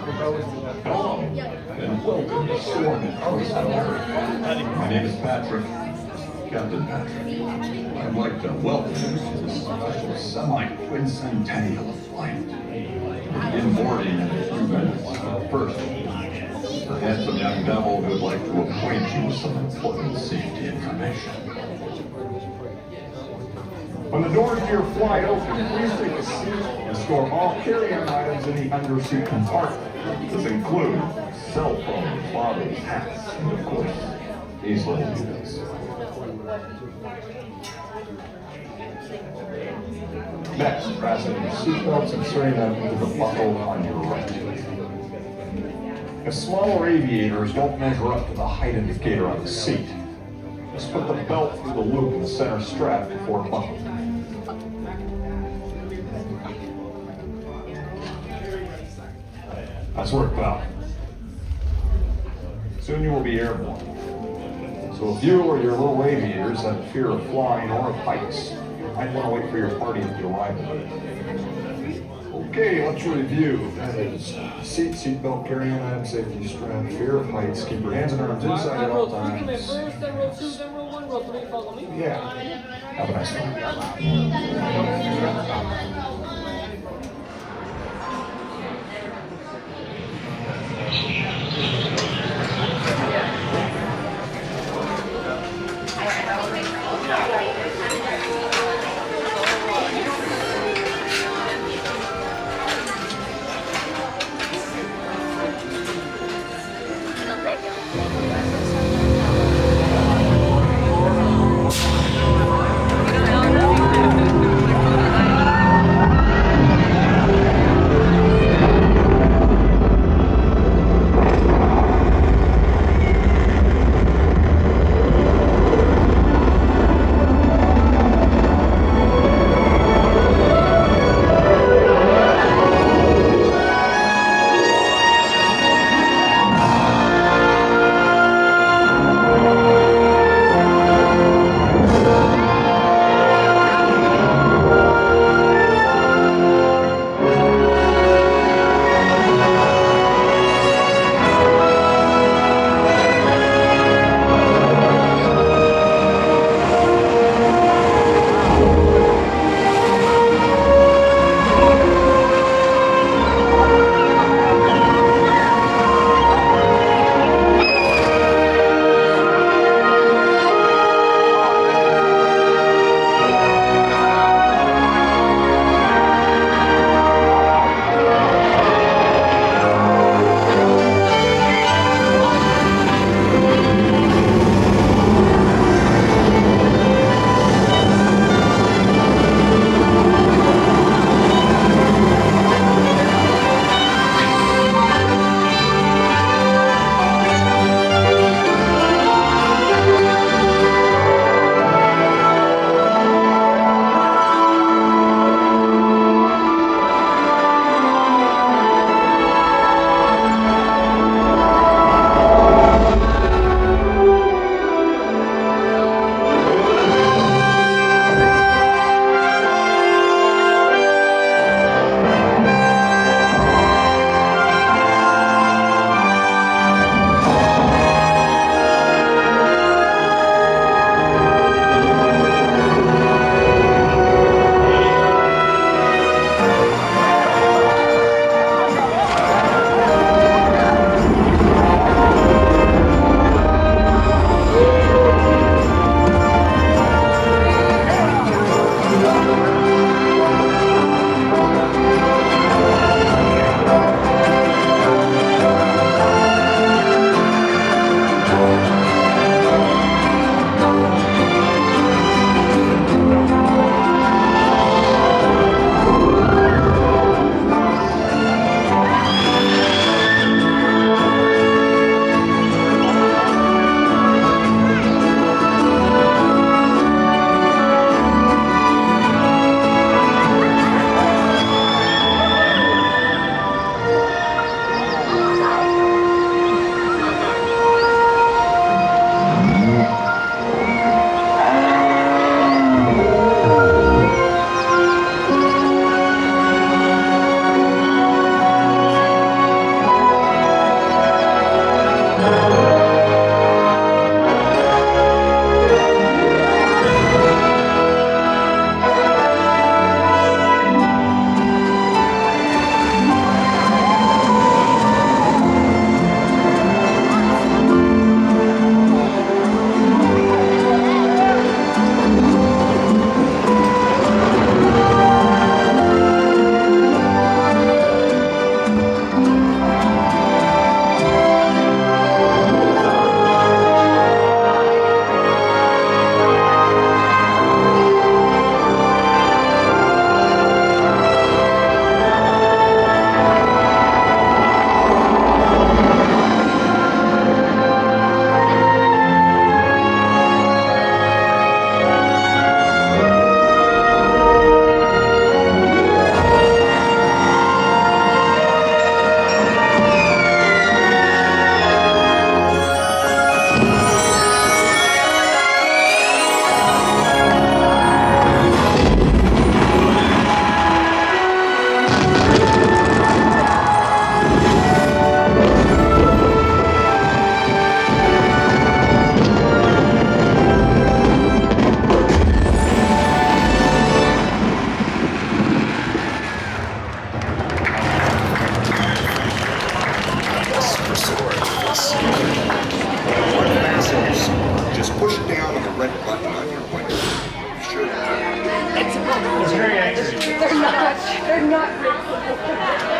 Hello, and welcome to Soarin. My name is Patrick, Captain Patrick. I'd like to welcome you to this special semi-quincentennial flight. In boarding in a few minutes. First, the handsome young devil who would like to acquaint you with some important safety information. When the doors to your flight open, please take a seat and store all carry-on items in the underseat compartment. This includes cell phones, bottles, hats, and of course, these little units. Next, fasten your seatbelts and inserting them into the buckle on your right. If smaller aviators don't measure up to the height indicator on the seat, just put the belt through the loop in the center strap before buckling. Nice work, pal. Soon you will be airborne. So if you or your little aviators have a fear of flying or of heights, you might want to wait for your party at the arrival. Okay, let's review. That is seatbelt, carry-on item, safety strap, fear of heights, keep your hands and arms inside at all times. Then row 2, then row 1, row 3, follow me. Yeah. Have a nice one. red button on your window. Sure. It's very angry. They're not.